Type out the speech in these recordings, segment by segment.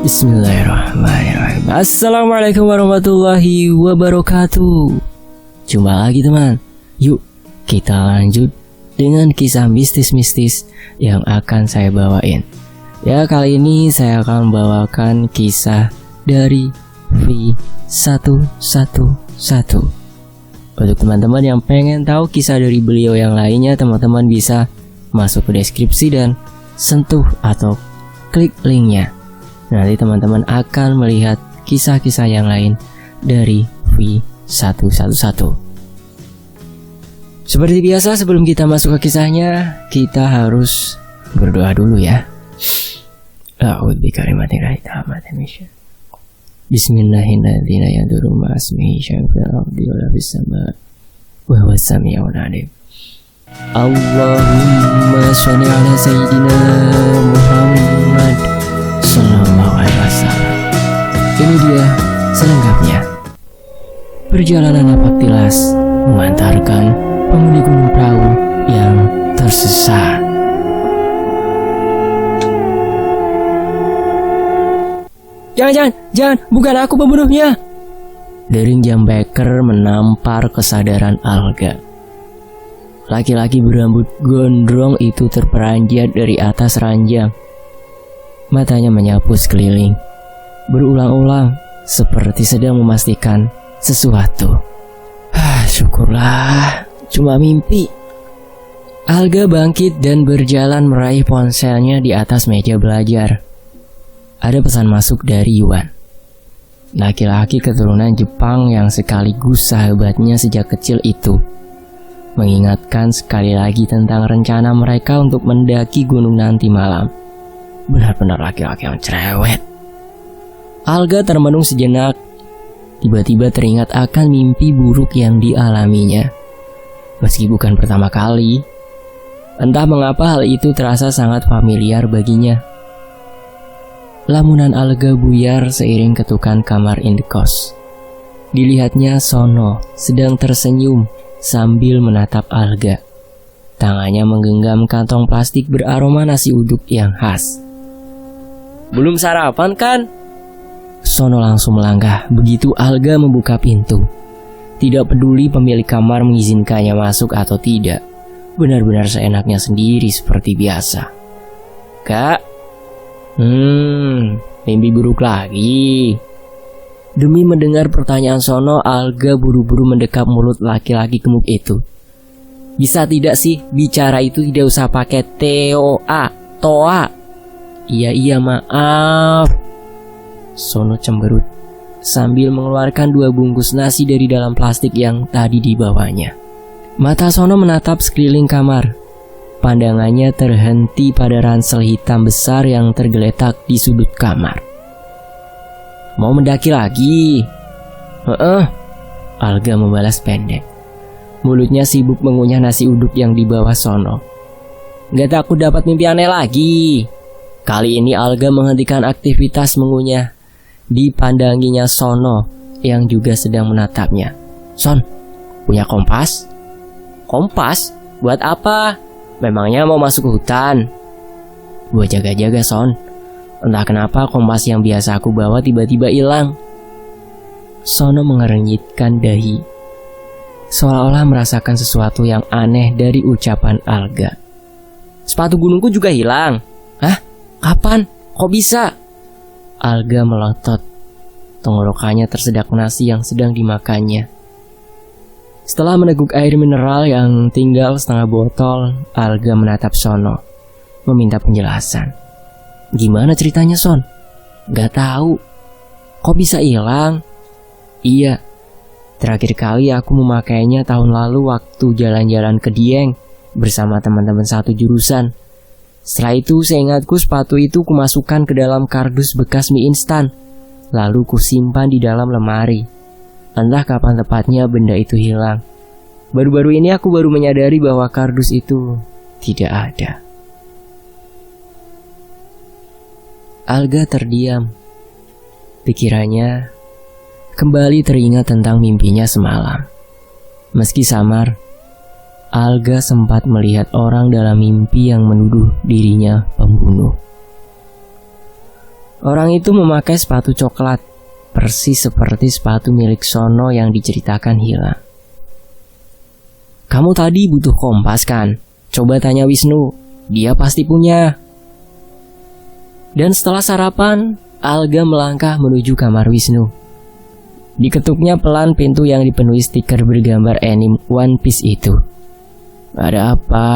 Bismillahirrahmanirrahim. Assalamualaikum warahmatullahi wabarakatuh. Jumpa lagi teman. Yuk kita lanjut dengan kisah mistis-mistis yang akan saya bawain. Ya, kali ini saya akan membawakan kisah dari V111. Untuk teman-teman yang pengen tahu kisah dari beliau yang lainnya, teman-teman bisa masuk ke deskripsi dan sentuh atau klik linknya. Nanti teman-teman akan melihat kisah-kisah yang lain dari V111. Seperti biasa, sebelum kita masuk ke kisahnya, kita harus berdoa dulu ya. Bismillahirrahmanirrahim. Allahumma sholli ala sayyidina Muhammad sallallahu alaihi wasallam. Ini dia selengkapnya. Perjalanan napak tilas mengantarkan penghuni gunung perahu yang tersesat. Jangan, bukan aku pembunuhnya. Dering Jambeker menampar kesadaran Alga. Laki-laki berambut gondrong itu terperanjat dari atas ranjang. Matanya menyapu sekeliling, berulang-ulang seperti sedang memastikan sesuatu. Syukurlah, cuma mimpi. Alga bangkit dan berjalan meraih ponselnya di atas meja belajar. Ada pesan masuk dari Yuan, laki-laki keturunan Jepang yang sekaligus sahabatnya sejak kecil itu, mengingatkan sekali lagi tentang rencana mereka untuk mendaki gunung nanti malam. Benar-benar laki-laki yang cerewet. Alga termenung sejenak. Tiba-tiba teringat akan mimpi buruk yang dialaminya. Meski bukan pertama kali, entah mengapa hal itu terasa sangat familiar baginya. Lamunan Alga buyar seiring ketukan kamar indekos. Dilihatnya Sono sedang tersenyum sambil menatap Alga. Tangannya menggenggam kantong plastik beraroma nasi uduk yang khas. Belum sarapan kan? Sono langsung melangkah begitu Alga membuka pintu. Tidak peduli pemilik kamar mengizinkannya masuk atau tidak. Benar-benar seenaknya sendiri seperti biasa. Kak, mimpi buruk lagi. Demi mendengar pertanyaan Sono, Alga buru-buru mendekap mulut laki-laki gemuk itu. Bisa tidak sih bicara itu tidak usah pakai toa? Iya maaf. Sono cemberut sambil mengeluarkan 2 bungkus nasi dari dalam plastik yang tadi dibawanya. Mata Sono menatap sekeliling kamar. Pandangannya terhenti pada ransel hitam besar yang tergeletak di sudut kamar. Mau mendaki lagi? Alga membalas pendek. Mulutnya sibuk mengunyah nasi uduk yang dibawa Sono. Gak takut dapat mimpi aneh lagi? Kali ini Alga menghentikan aktivitas mengunyah. Dipandanginya Sono yang juga sedang menatapnya. Son, punya kompas? Kompas? Buat apa? Memangnya mau masuk hutan? Buat jaga-jaga, Son. Entah kenapa kompas yang biasa aku bawa tiba-tiba hilang. Sono mengernyitkan dahi, seolah-olah merasakan sesuatu yang aneh dari ucapan Alga. Sepatu gunungku juga hilang. Hah? Kapan? Kok bisa? Alga melotot. Tenggorokannya tersedak nasi yang sedang dimakannya. Setelah meneguk air mineral yang tinggal setengah botol, Alga menatap Sono, meminta penjelasan. Gimana ceritanya, Son? Gak tahu. Kok bisa hilang? Iya, terakhir kali aku memakainya tahun lalu waktu jalan-jalan ke Dieng bersama teman-teman satu jurusan. Setelah itu seingatku sepatu itu kumasukkan ke dalam kardus bekas mie instan, lalu kusimpan di dalam lemari. Entah kapan tepatnya benda itu hilang. Baru-baru ini aku baru menyadari bahwa kardus itu tidak ada. Alga terdiam. Pikirannya kembali teringat tentang mimpinya semalam. Meski samar, Alga sempat melihat orang dalam mimpi yang menuduh dirinya pembunuh. Orang itu memakai sepatu coklat, persis seperti sepatu milik Sono yang diceritakan hilang. Kamu tadi butuh kompas kan? Coba tanya Wisnu, dia pasti punya. Dan setelah sarapan, Alga melangkah menuju kamar Wisnu. Diketuknya pelan pintu yang dipenuhi stiker bergambar anime One Piece itu. Ada apa?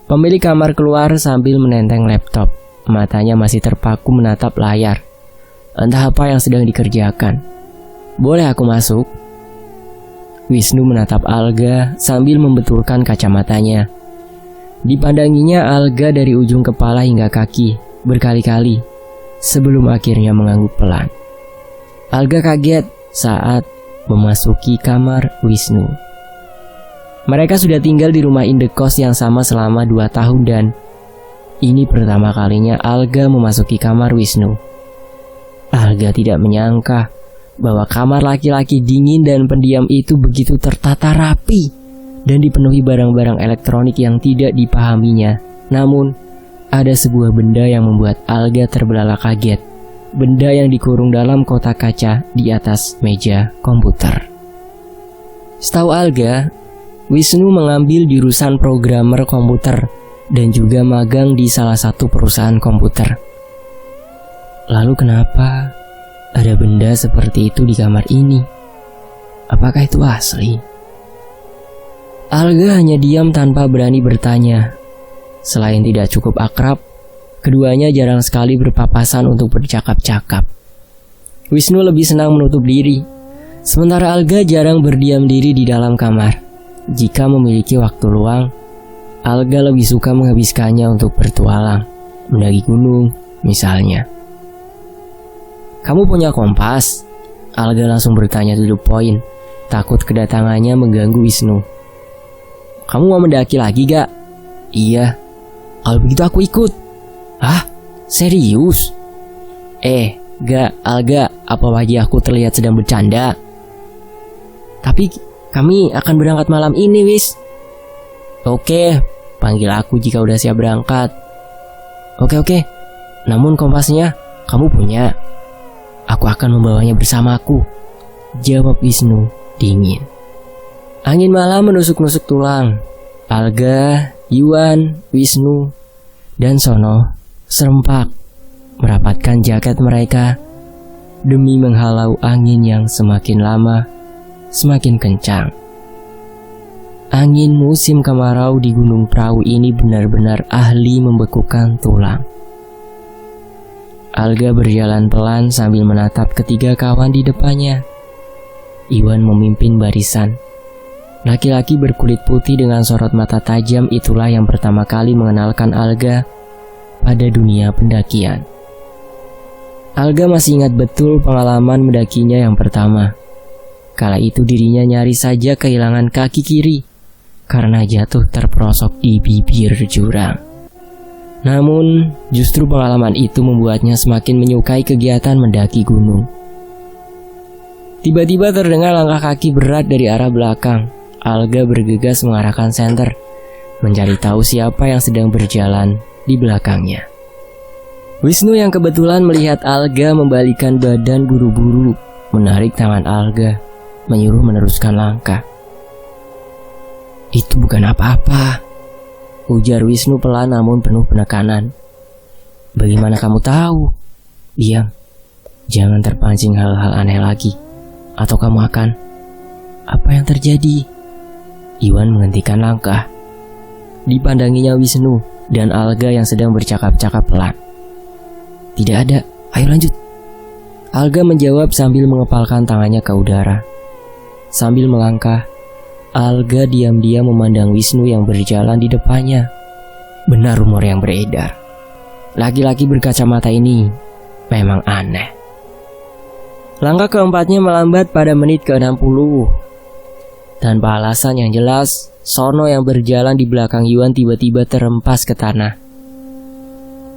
Pemilik kamar keluar sambil menenteng laptop. Matanya masih terpaku menatap layar. Entah apa yang sedang dikerjakan. Boleh aku masuk? Wisnu menatap Alga sambil membetulkan kacamatanya. Dipandanginya Alga dari ujung kepala hingga kaki berkali-kali sebelum akhirnya mengangguk pelan. Alga kaget saat memasuki kamar Wisnu. Mereka sudah tinggal di rumah indekos yang sama selama 2 tahun dan ini pertama kalinya Alga memasuki kamar Wisnu. Alga tidak menyangka bahwa kamar laki-laki dingin dan pendiam itu begitu tertata rapi dan dipenuhi barang-barang elektronik yang tidak dipahaminya. Namun, ada sebuah benda yang membuat Alga terbelalak kaget. Benda yang dikurung dalam kotak kaca di atas meja komputer. Setahu Alga, Wisnu mengambil jurusan programmer komputer dan juga magang di salah satu perusahaan komputer. Lalu kenapa ada benda seperti itu di kamar ini? Apakah itu asli? Alga hanya diam tanpa berani bertanya. Selain tidak cukup akrab, keduanya jarang sekali berpapasan untuk bercakap-cakap. Wisnu lebih senang menutup diri, sementara Alga jarang berdiam diri di dalam kamar. Jika memiliki waktu luang, Alga lebih suka menghabiskannya untuk bertualang, mendaki gunung misalnya. Kamu punya kompas? Alga langsung bertanya to the point, takut kedatangannya mengganggu Wisnu. Kamu mau mendaki lagi gak? Iya. Kalau begitu aku ikut. Hah? Serius? Gak Alga, apa wajah aku terlihat sedang bercanda? Tapi kami akan berangkat malam ini, Wis. Oke, panggil aku jika udah siap berangkat. Oke. Namun kompasnya kamu punya. Aku akan membawanya bersamaku, jawab Wisnu dingin. Angin malam menusuk-nusuk tulang. Alga, Yuan, Wisnu, dan Sono serempak merapatkan jaket mereka demi menghalau angin yang semakin lama semakin kencang. Angin musim kemarau di Gunung Prau ini benar-benar ahli membekukan tulang. Alga berjalan pelan sambil menatap ketiga kawan di depannya. Iwan memimpin barisan. Laki-laki berkulit putih dengan sorot mata tajam itulah yang pertama kali mengenalkan Alga pada dunia pendakian. Alga masih ingat betul pengalaman mendakinya yang pertama. Kala itu dirinya nyaris saja kehilangan kaki kiri karena jatuh terperosok di bibir jurang. Namun, justru pengalaman itu membuatnya semakin menyukai kegiatan mendaki gunung. Tiba-tiba terdengar langkah kaki berat dari arah belakang. Alga bergegas mengarahkan senter, mencari tahu siapa yang sedang berjalan di belakangnya. Wisnu yang kebetulan melihat Alga membalikkan badan buru-buru, menarik tangan Alga, menyuruh meneruskan langkah. Itu bukan apa-apa, ujar Wisnu pelan namun penuh penekanan. Bagaimana kamu tahu? Diam, jangan terpancing hal-hal aneh lagi, atau kamu akan... Apa yang terjadi? Iwan menghentikan langkah. Dipandanginya Wisnu dan Alga yang sedang bercakap-cakap pelan. Tidak ada, ayo lanjut. Alga menjawab sambil mengepalkan tangannya ke udara. Sambil melangkah, Alga diam-diam memandang Wisnu yang berjalan di depannya. Benar rumor yang beredar. Laki-laki berkacamata ini memang aneh. Langkah keempatnya melambat pada menit ke-60. Tanpa alasan yang jelas, Sono yang berjalan di belakang Yuan tiba-tiba terempas ke tanah.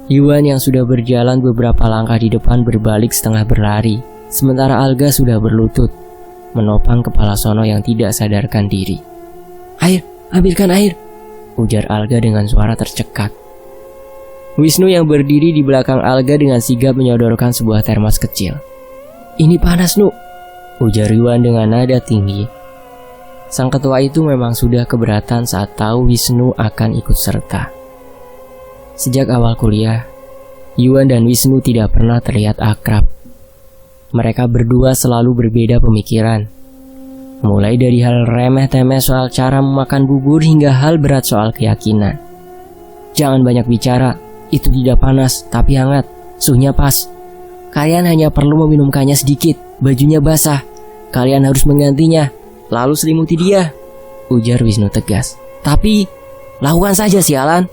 Yuan yang sudah berjalan beberapa langkah di depan berbalik setengah berlari, sementara Alga sudah berlutut, menopang kepala Sono yang tidak sadarkan diri. Air, ambilkan air, ujar Alga dengan suara tercekat. Wisnu yang berdiri di belakang Alga dengan sigap menyodorkan sebuah termos kecil. "Ini panas, Nu," ujar Yuan dengan nada tinggi. Sang ketua itu memang sudah keberatan saat tahu Wisnu akan ikut serta. Sejak awal kuliah, Yuan dan Wisnu tidak pernah terlihat akrab. Mereka berdua selalu berbeda pemikiran. Mulai dari hal remeh-temeh soal cara memakan bubur hingga hal berat soal keyakinan. "Jangan banyak bicara, itu tidak panas tapi hangat, suhunya pas. Kalian hanya perlu meminumkannya sedikit, bajunya basah. Kalian harus menggantinya, lalu selimuti dia," ujar Wisnu tegas. "Tapi, lakukan saja sialan,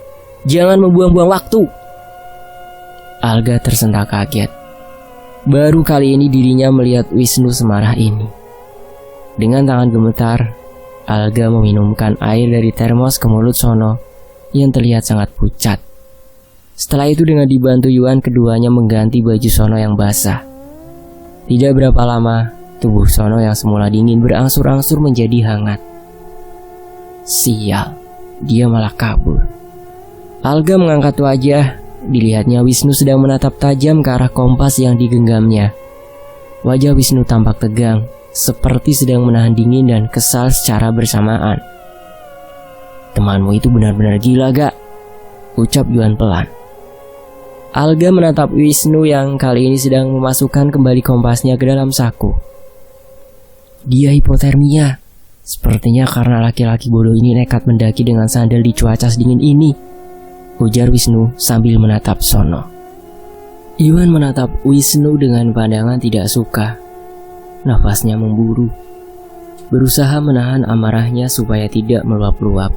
jangan membuang-buang waktu." Alga tersentak kaget. Baru kali ini dirinya melihat Wisnu semarah ini. Dengan tangan gemetar, Alga meminumkan air dari termos ke mulut Sono yang terlihat sangat pucat. Setelah itu dengan dibantu Yuan, keduanya mengganti baju Sono yang basah. Tidak berapa lama, tubuh Sono yang semula dingin berangsur-angsur menjadi hangat. Sial, dia malah kabur. Alga mengangkat wajah. Dilihatnya Wisnu sedang menatap tajam ke arah kompas yang digenggamnya. Wajah Wisnu tampak tegang, seperti sedang menahan dingin dan kesal secara bersamaan. "Temanmu itu benar-benar gila, Gak?" ucap Yuan pelan. Alga menatap Wisnu yang kali ini sedang memasukkan kembali kompasnya ke dalam saku. "Dia hipotermia. Sepertinya karena laki-laki bodoh ini nekat mendaki dengan sandal di cuaca sedingin ini," ujar Wisnu sambil menatap Sono. Yuan menatap Wisnu dengan pandangan tidak suka. Nafasnya memburu. Berusaha menahan amarahnya supaya tidak meluap-luap.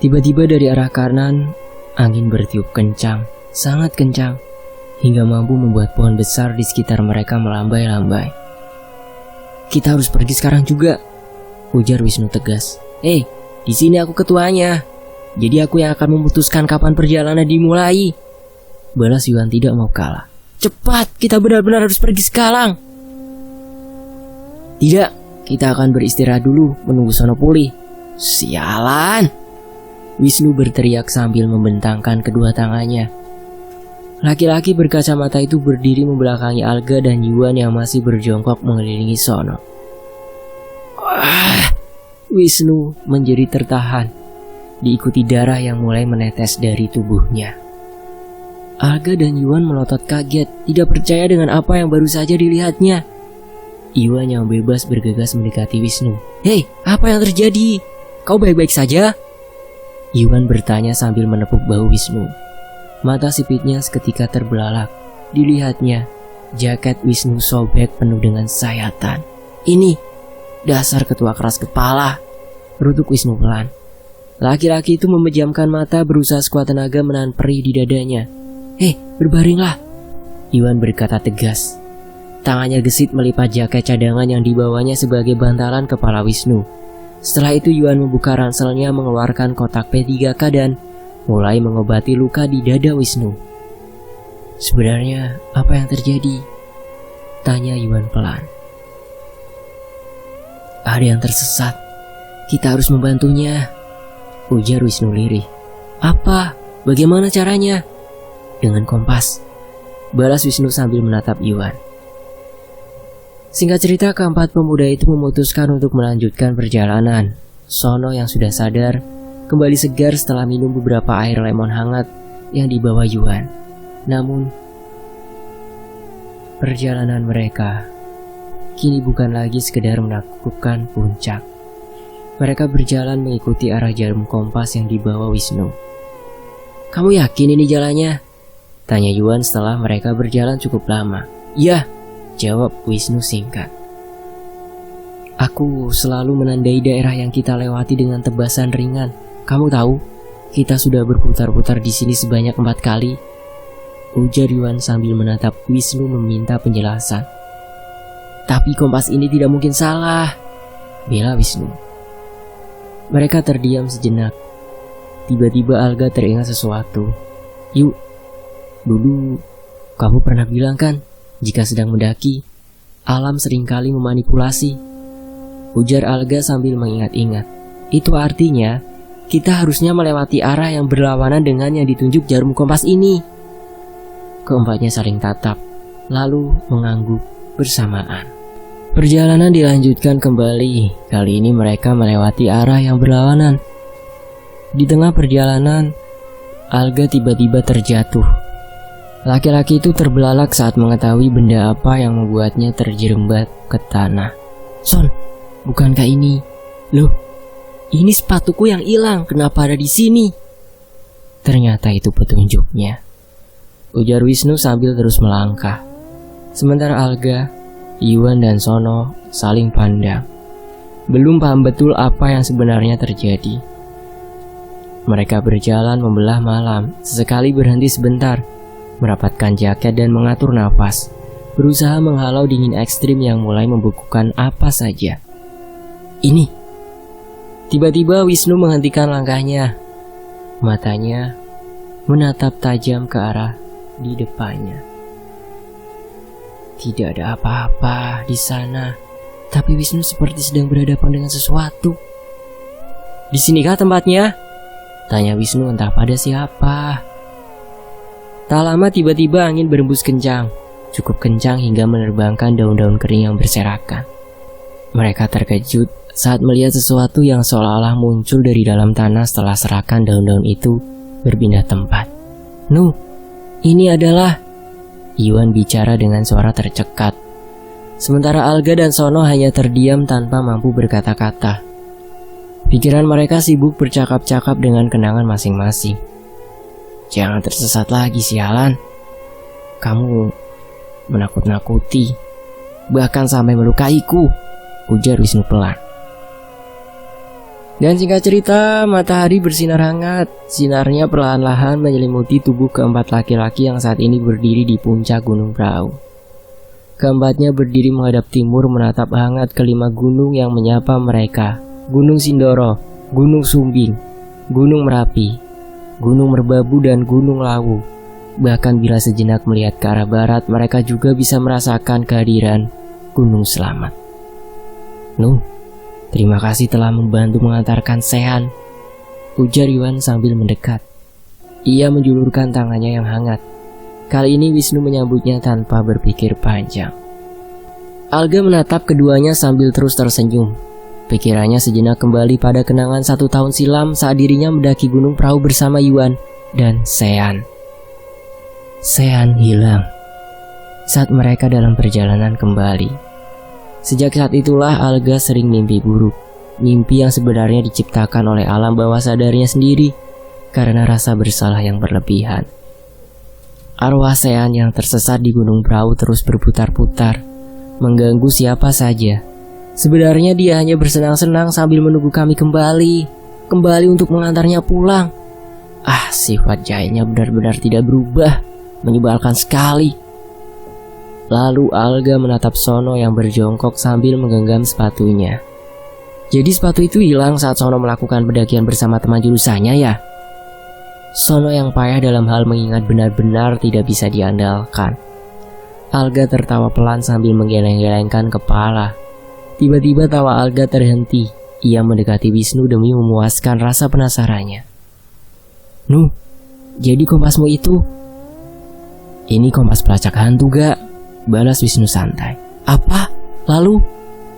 Tiba-tiba dari arah kanan, angin bertiup kencang, sangat kencang, hingga mampu membuat pohon besar di sekitar mereka melambai-lambai. "Kita harus pergi sekarang juga," ujar Wisnu tegas. Di sini aku ketuanya. Jadi aku yang akan memutuskan kapan perjalanan dimulai," balas Yuan tidak mau kalah. "Cepat, kita benar-benar harus pergi sekarang." "Tidak, kita akan beristirahat dulu, menunggu Sono pulih." "Sialan!" Wisnu berteriak sambil membentangkan kedua tangannya. Laki-laki berkacamata itu berdiri membelakangi Alga dan Yuan yang masih berjongkok mengelilingi Sono. Wisnu menjadi tertahan, diikuti darah yang mulai menetes dari tubuhnya. Alga dan Yuan melotot kaget, tidak percaya dengan apa yang baru saja dilihatnya. Yuan yang bebas bergegas mendekati Wisnu. "Hei, apa yang terjadi? Kau baik-baik saja?" Yuan bertanya sambil menepuk bahu Wisnu. Mata sipitnya seketika terbelalak. Dilihatnya, jaket Wisnu sobek penuh dengan sayatan. "Ini, dasar ketua keras kepala," rutuk Wisnu pelan. Laki-laki itu memejamkan mata, berusaha sekuat tenaga menahan perih di dadanya. Berbaringlah," Yuan berkata tegas. Tangannya gesit melipat jaket cadangan yang dibawanya sebagai bantalan kepala Wisnu. Setelah itu Yuan membuka ranselnya, mengeluarkan kotak P3K dan mulai mengobati luka di dada Wisnu. "Sebenarnya apa yang terjadi?" tanya Yuan pelan. "Ada yang tersesat. Kita harus membantunya," ujar Wisnu lirih. "Apa? Bagaimana caranya?" "Dengan kompas," balas Wisnu sambil menatap Yuan. Singkat cerita, keempat pemuda itu memutuskan untuk melanjutkan perjalanan. Sono yang sudah sadar kembali segar setelah minum beberapa air lemon hangat yang dibawa Yuan. Namun, perjalanan mereka kini bukan lagi sekedar menaklukkan puncak. Mereka berjalan mengikuti arah jarum kompas yang dibawa Wisnu. "Kamu yakin ini jalannya?" tanya Yuan setelah mereka berjalan cukup lama. "Iya," jawab Wisnu singkat. "Aku selalu menandai daerah yang kita lewati dengan tebasan ringan. Kamu tahu, kita sudah berputar-putar di sini sebanyak 4 kali," ujar Yuan sambil menatap Wisnu meminta penjelasan. "Tapi kompas ini tidak mungkin salah," bela Wisnu. Mereka terdiam sejenak. Tiba-tiba Alga teringat sesuatu. "Yuk, dulu kamu pernah bilang kan, jika sedang mendaki, alam seringkali memanipulasi," ujar Alga sambil mengingat-ingat. "Itu artinya kita harusnya melewati arah yang berlawanan dengan yang ditunjuk jarum kompas ini. Keempatnya saling tatap, lalu mengangguk bersamaan. Perjalanan dilanjutkan kembali. Kali ini mereka melewati arah yang berlawanan. Di tengah perjalanan, Alga tiba-tiba terjatuh. Laki-laki itu terbelalak saat mengetahui benda apa yang membuatnya terjerembab ke tanah. Son, bukankah ini? Loh, ini sepatuku yang hilang. Kenapa ada di sini? Ternyata itu petunjuknya, ujar Wisnu sambil terus melangkah. Sementara Alga, Iwan dan Sono saling pandang, belum paham betul apa yang sebenarnya terjadi. Mereka berjalan membelah malam, sesekali berhenti sebentar, merapatkan jaket dan mengatur nafas, berusaha menghalau dingin ekstrim yang mulai membekukan apa saja. Ini. Tiba-tiba Wisnu menghentikan langkahnya. Matanya menatap tajam ke arah di depannya. Tidak ada apa-apa di sana, tapi Wisnu seperti sedang berhadapan dengan sesuatu. Di sinikah tempatnya? Tanya Wisnu entah pada siapa. Tak lama tiba-tiba angin berembus kencang, cukup kencang hingga menerbangkan daun-daun kering yang berserakan. Mereka terkejut saat melihat sesuatu yang seolah-olah muncul dari dalam tanah setelah serakan daun-daun itu berpindah tempat. "Nuh, ini adalah..." Iwan bicara dengan suara tercekat. Sementara Alga dan Sono hanya terdiam tanpa mampu berkata-kata. Pikiran mereka sibuk bercakap-cakap dengan kenangan masing-masing. "Jangan tersesat lagi, sialan. Kamu menakut-nakuti, bahkan sampai melukaiku," ujar Wisnu pelan. Dan singkat cerita, matahari bersinar hangat. Sinarnya perlahan-lahan menyelimuti tubuh keempat laki-laki yang saat ini berdiri di puncak Gunung Prau. Keempatnya berdiri menghadap timur menatap hangat kelima gunung yang menyapa mereka. Gunung Sindoro, Gunung Sumbing, Gunung Merapi, Gunung Merbabu, dan Gunung Lawu. Bahkan bila sejenak melihat ke arah barat, mereka juga bisa merasakan kehadiran Gunung Selamat. "Nuh, terima kasih telah membantu mengantarkan Sehan," ujar Iwan sambil mendekat. Ia menjulurkan tangannya yang hangat. Kali ini Wisnu menyambutnya tanpa berpikir panjang. Alga menatap keduanya sambil terus tersenyum. Pikirannya sejenak kembali pada kenangan 1 tahun silam saat dirinya mendaki Gunung Prau bersama Iwan dan Sehan. Sehan hilang saat mereka dalam perjalanan kembali. Sejak saat itulah Alga sering mimpi buruk, mimpi yang sebenarnya diciptakan oleh alam bawah sadarnya sendiri karena rasa bersalah yang berlebihan. Arwah Sehan yang tersesat di Gunung Prau terus berputar-putar, mengganggu siapa saja. Sebenarnya dia hanya bersenang-senang sambil menunggu kami kembali untuk mengantarnya pulang. Sifat jahilnya benar-benar tidak berubah, menyebalkan sekali. Lalu Alga menatap Sono yang berjongkok sambil menggenggam sepatunya. Jadi sepatu itu hilang saat Sono melakukan pendakian bersama teman jurusannya ya? Sono yang payah dalam hal mengingat benar-benar tidak bisa diandalkan. Alga tertawa pelan sambil menggeleng-gelengkan kepala. Tiba-tiba tawa Alga terhenti. Ia mendekati Wisnu demi memuaskan rasa penasarannya. "Nuh, jadi kompasmu itu?" "Ini kompas pelacak hantu, Gak?" balas Wisnu santai. "Apa? Lalu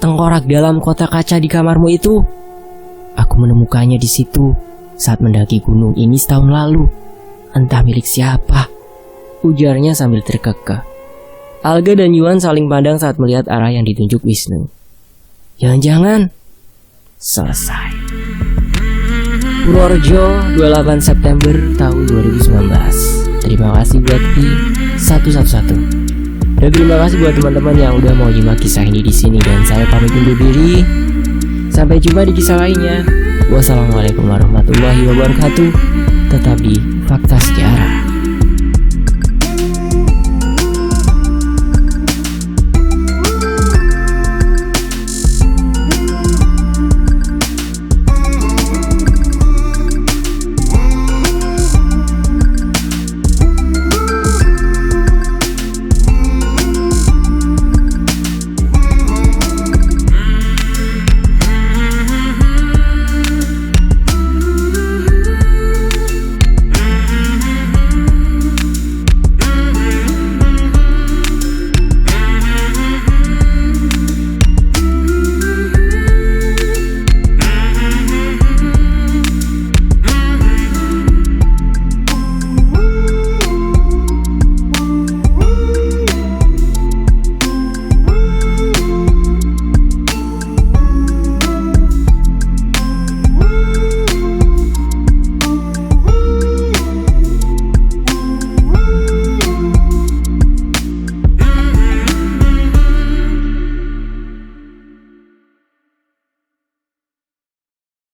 tengkorak dalam kotak kaca di kamarmu itu?" "Aku menemukannya di situ saat mendaki gunung ini setahun lalu. Entah milik siapa," ujarnya sambil terkekeh. Alga dan Yuan saling pandang saat melihat arah yang ditunjuk Wisnu. Jangan-jangan selesai. Purworejo, 28 September tahun 2019. Terima kasih buat Pi111. Dan terima kasih buat teman-teman yang udah mau nyimak kisah ini di sini, dan saya pamit undur diri. Sampai jumpa di kisah lainnya. Wassalamualaikum warahmatullahi wabarakatuh. Tetap di Fakta Sejarah.